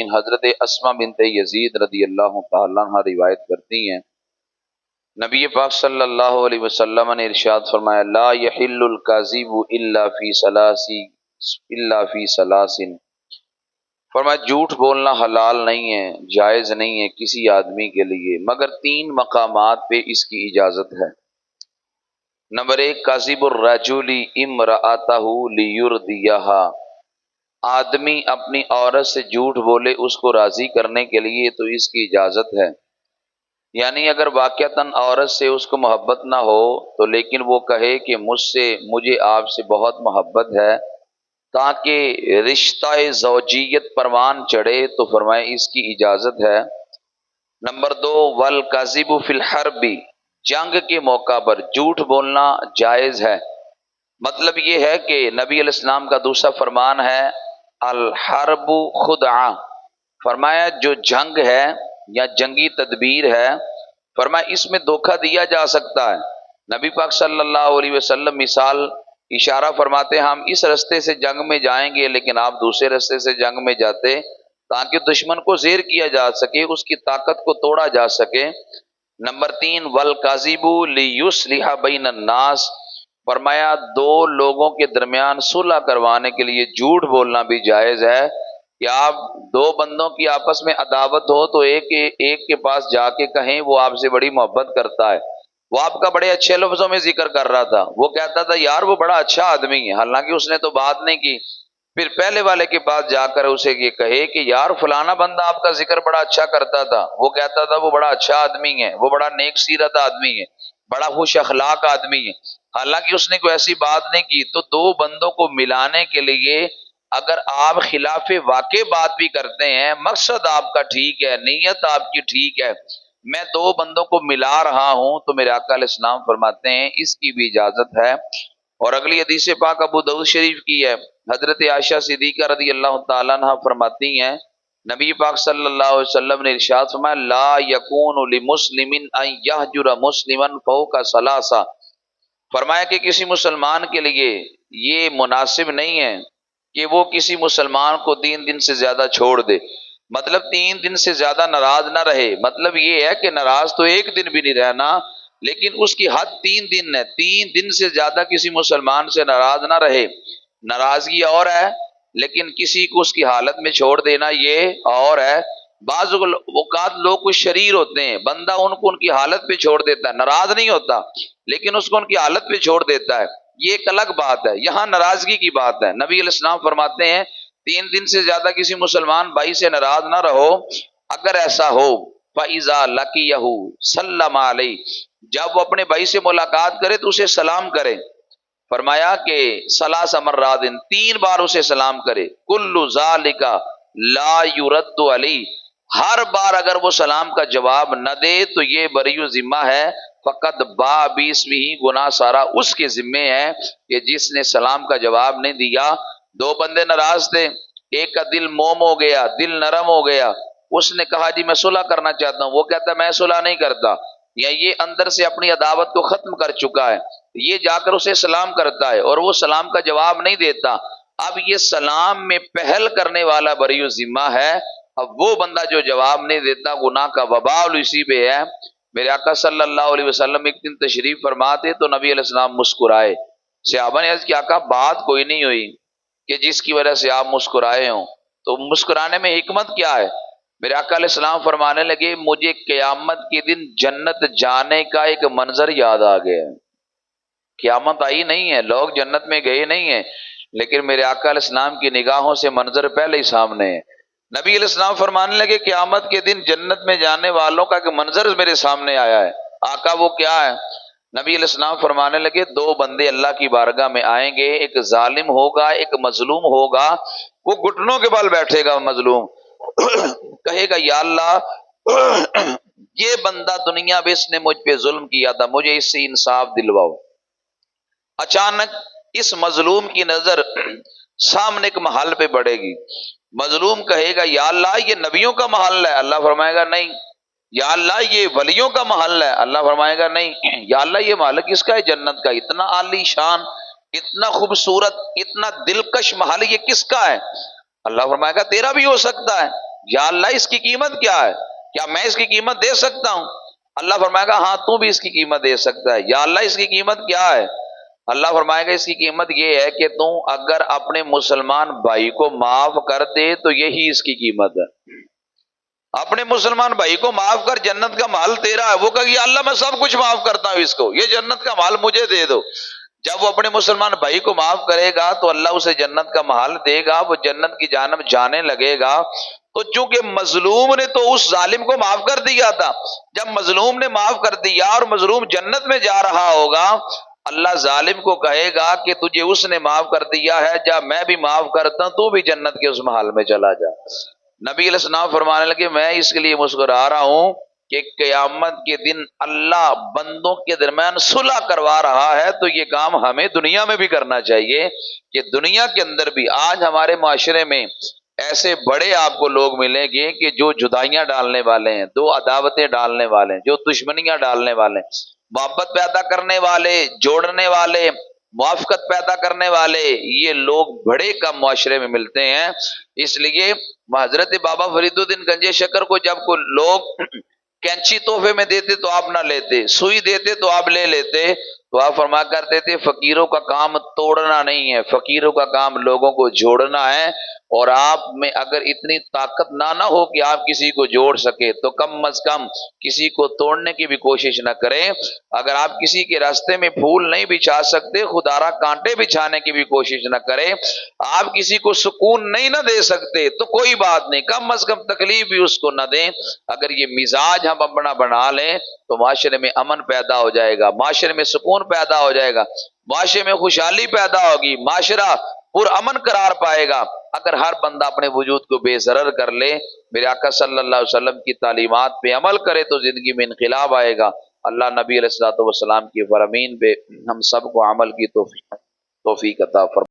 حضرت اسما بنت یزید رضی اللہ تعالیٰ عنہ روایت کرتی ہیں، نبی پاک صلی اللہ علیہ وسلم نے ارشاد فرمایا، لا یحل الکاذب الا فی ثلاث، فرمایا جھوٹ بولنا حلال نہیں ہے، جائز نہیں ہے کسی آدمی کے لیے مگر تین مقامات پہ اس کی اجازت ہے۔ نمبر ایک، کاذب الرجل امرأتہ لیردیہا، آدمی اپنی عورت سے جھوٹ بولے اس کو راضی کرنے کے لیے تو اس کی اجازت ہے، یعنی اگر واقعتاً عورت سے اس کو محبت نہ ہو تو لیکن وہ کہے کہ مجھے آپ سے بہت محبت ہے تاکہ رشتہ زوجیت پروان چڑھے تو فرمائے اس کی اجازت ہے۔ نمبر دو، والکذب فی الحرب، جنگ کے موقع پر جھوٹ بولنا جائز ہے، مطلب یہ ہے کہ نبی علیہ السلام کا دوسرا فرمان ہے الحرب خدعہ، فرمایا جو جنگ ہے یا جنگی تدبیر ہے، فرمایا اس میں دھوکہ دیا جا سکتا ہے۔ نبی پاک صلی اللہ علیہ وسلم مثال اشارہ فرماتے ہم اس رستے سے جنگ میں جائیں گے لیکن آپ دوسرے رستے سے جنگ میں جاتے تاکہ دشمن کو زیر کیا جا سکے، اس کی طاقت کو توڑا جا سکے۔ نمبر تین، والکاذب لیصلح بین الناس، فرمایا دو لوگوں کے درمیان صلح کروانے کے لیے جھوٹ بولنا بھی جائز ہے کہ آپ دو بندوں کی آپس میں عداوت ہو تو ایک کے پاس جا کے کہیں وہ آپ سے بڑی محبت کرتا ہے، وہ آپ کا بڑے اچھے لفظوں میں ذکر کر رہا تھا، وہ کہتا تھا یار وہ بڑا اچھا آدمی ہے، حالانکہ اس نے تو بات نہیں کی، پھر پہلے والے کے پاس جا کر اسے یہ کہے کہ یار فلانا بندہ آپ کا ذکر بڑا اچھا کرتا تھا، وہ کہتا تھا وہ بڑا اچھا آدمی ہے، وہ بڑا نیک سیرت آدمی ہے، بڑا خوش اخلاق آدمی ہے، حالانکہ اس نے کوئی ایسی بات نہیں کی۔ تو دو بندوں کو ملانے کے لیے اگر آپ خلاف واقع بات بھی کرتے ہیں، مقصد آپ کا ٹھیک ہے، نیت آپ کی ٹھیک ہے، میں دو بندوں کو ملا رہا ہوں تو میرے آقا علیہ السلام فرماتے ہیں اس کی بھی اجازت ہے۔ اور اگلی حدیث پاک ابو داؤد شریف کی ہے، حضرت عائشہ صدیقہ رضی اللہ تعالیٰ عنہ فرماتی ہیں نبی پاک صلی اللہ علیہ وسلم نے ارشاد فرمایا، لا یکون لمسلم ان یہجر مسلما فوق ثلاثہ، فرمایا کہ کسی مسلمان کے لیے یہ مناسب نہیں ہے کہ وہ کسی مسلمان کو 3 دن سے زیادہ چھوڑ دے، مطلب 3 دن سے زیادہ ناراض نہ رہے، مطلب یہ ہے کہ ناراض تو 1 دن بھی نہیں رہنا لیکن اس کی حد 3 دن ہے، 3 دن سے زیادہ کسی مسلمان سے ناراض نہ رہے، ناراضگی اور ہے لیکن کسی کو اس کی حالت میں چھوڑ دینا یہ اور ہے۔ بعض اوقات لوگ کچھ شریر ہوتے ہیں، بندہ ان کو ان کی حالت پہ چھوڑ دیتا ہے، ناراض نہیں ہوتا لیکن اس کو ان کی حالت پہ چھوڑ دیتا ہے، یہ ایک الگ بات ہے، یہاں ناراضگی کی بات ہے۔ نبی علیہ السلام فرماتے ہیں 3 دن سے زیادہ کسی مسلمان بھائی سے ناراض نہ رہو، اگر ایسا ہو فَإِذَا لَقِيَهُ سَلَّمَ عَلَيْهِ، جب وہ اپنے بھائی سے ملاقات کرے تو اسے سلام کرے، فرمایا کہ ثلاث مرات 3 بار اسے سلام کرے، کل ذالک لا یرد علی، ہر بار اگر وہ سلام کا جواب نہ دے تو یہ بری ذمہ ہے، فقط با بیسویں گناہ سارا اس کے ذمے ہے کہ جس نے سلام کا جواب نہیں دیا۔ 2 بندے ناراض تھے، ایک کا دل موم ہو گیا، دل نرم ہو گیا، اس نے کہا جی میں صلح کرنا چاہتا ہوں، وہ کہتا میں صلح نہیں کرتا، یا یہ اندر سے اپنی عداوت کو ختم کر چکا ہے، یہ جا کر اسے سلام کرتا ہے اور وہ سلام کا جواب نہیں دیتا، اب یہ سلام میں پہل کرنے والا بری ذمہ ہے، اب وہ بندہ جو جواب نہیں دیتا گناہ کا وبال اسی پہ ہے۔ میرے آقا صلی اللہ علیہ وسلم ایک دن تشریف فرما تھے تو نبی علیہ السلام مسکرائے، صحابہ نے عرض کیا، آقا بات کوئی نہیں ہوئی کہ جس کی وجہ سے آپ مسکرائے ہوں، تو مسکرانے میں حکمت کیا ہے؟ میرے آقا علیہ السلام فرمانے لگے مجھے قیامت کے دن جنت جانے کا ایک منظر یاد آ گیا ہے، قیامت آئی نہیں ہے، لوگ جنت میں گئے نہیں ہیں لیکن میرے آقا علیہ السلام کی نگاہوں سے منظر پہلے ہی سامنے ہے۔ نبی علیہ السلام فرمانے لگے قیامت کے دن جنت میں جانے والوں کا ایک منظر میرے سامنے آیا ہے، آقا وہ کیا ہے؟ نبی علیہ السلام فرمانے لگے 2 بندے اللہ کی بارگاہ میں آئیں گے، ایک ظالم ہوگا ایک مظلوم ہوگا، وہ گھٹنوں کے بل بیٹھے گا مظلوم، کہے گا یا اللہ یہ بندہ دنیا میں اس نے مجھ پہ ظلم کیا تھا، مجھے اس سے انصاف دلواؤ۔ اچانک اس مظلوم کی نظر سامنے ایک محل پہ پڑے گی، مظلوم کہے گا یا اللہ یہ نبیوں کا محل ہے، اللہ فرمائے گا نہیں، یا اللہ یہ ولیوں کا محل ہے، اللہ فرمائے گا نہیں، یا اللہ یہ محل کس کا ہے؟ جنت کا، اتنا عالی شان، اتنا خوبصورت، اتنا دلکش محل یہ کس کا ہے؟ اللہ فرمائے گا تیرا بھی ہو سکتا ہے۔ یا اللہ اس کی قیمت کیا ہے، کیا میں اس کی قیمت دے سکتا ہوں؟ اللہ فرمائے گا ہاں تو بھی اس کی قیمت دے سکتا ہے۔ یا اللہ اس کی قیمت کیا ہے؟ اللہ فرمائے گا اس کی قیمت یہ ہے کہ تم اگر اپنے مسلمان بھائی کو معاف کر دے تو یہی اس کی قیمت ہے۔ اپنے مسلمان بھائی کو معاف کر، جنت کا مال تیرا ہے۔ وہ کہا یا اللہ میں سب کچھ معاف کرتا ہوں اس کو، یہ جنت کا مال مجھے دے دو۔ جب وہ اپنے مسلمان بھائی کو معاف کرے گا تو اللہ اسے جنت کا مال دے گا، وہ جنت کی جانب جانے لگے گا۔ تو چونکہ مظلوم نے تو اس ظالم کو معاف کر دیا تھا، جب مظلوم نے معاف کر دیا اور مظلوم جنت میں جا رہا ہوگا، اللہ ظالم کو کہے گا کہ تجھے اس نے معاف کر دیا ہے، جب میں بھی معاف کرتا ہوں تو بھی جنت کے اس محل میں چلا جا۔ نبی علیہ السلام فرمانے لگے میں اس کے لیے مسکرا رہا ہوں کہ قیامت کے دن اللہ بندوں کے درمیان صلح کروا رہا ہے، تو یہ کام ہمیں دنیا میں بھی کرنا چاہیے کہ دنیا کے اندر بھی آج ہمارے معاشرے میں ایسے بڑے آپ کو لوگ ملیں گے کہ جو جدائیاں ڈالنے والے ہیں، دو عداوتیں ڈالنے والے ہیں، جو دشمنیاں ڈالنے والے ہیں، محبت پیدا کرنے والے، جوڑنے والے، موافقت پیدا کرنے والے، یہ لوگ بڑے کم معاشرے میں ملتے ہیں۔ اس لیے حضرت بابا فرید الدین گنج شکر کو جب کوئی لوگ کینچی تحفے میں دیتے تو آپ نہ لیتے، سوئی دیتے تو آپ لے لیتے، تو آپ فرما کرتے تھے فقیروں کا کام توڑنا نہیں ہے، فقیروں کا کام لوگوں کو جوڑنا ہے، اور آپ میں اگر اتنی طاقت نہ ہو کہ آپ کسی کو جوڑ سکے تو کم از کم کسی کو توڑنے کی بھی کوشش نہ کریں۔ اگر آپ کسی کے راستے میں پھول نہیں بچھا سکتے، خدا را کانٹے بچھانے کی بھی کوشش نہ کریں۔ آپ کسی کو سکون نہیں نہ دے سکتے تو کوئی بات نہیں، کم از کم تکلیف بھی اس کو نہ دیں۔ اگر یہ مزاج ہم اپنا بنا لیں تو معاشرے میں امن پیدا ہو جائے گا، معاشرے میں سکون پیدا ہو جائے گا، معاشرے میں خوشحالی پیدا ہوگی، معاشرہ پر امن قرار پائے گا۔ اگر ہر بندہ اپنے وجود کو بے ضرر کر لے، میرے آقا صلی اللہ علیہ وسلم کی تعلیمات پہ عمل کرے تو زندگی میں انقلاب آئے گا۔ اللہ نبی علیہ الصلوۃ والسلام کی فرامین پہ ہم سب کو عمل کی توفیق عطا فرمائے۔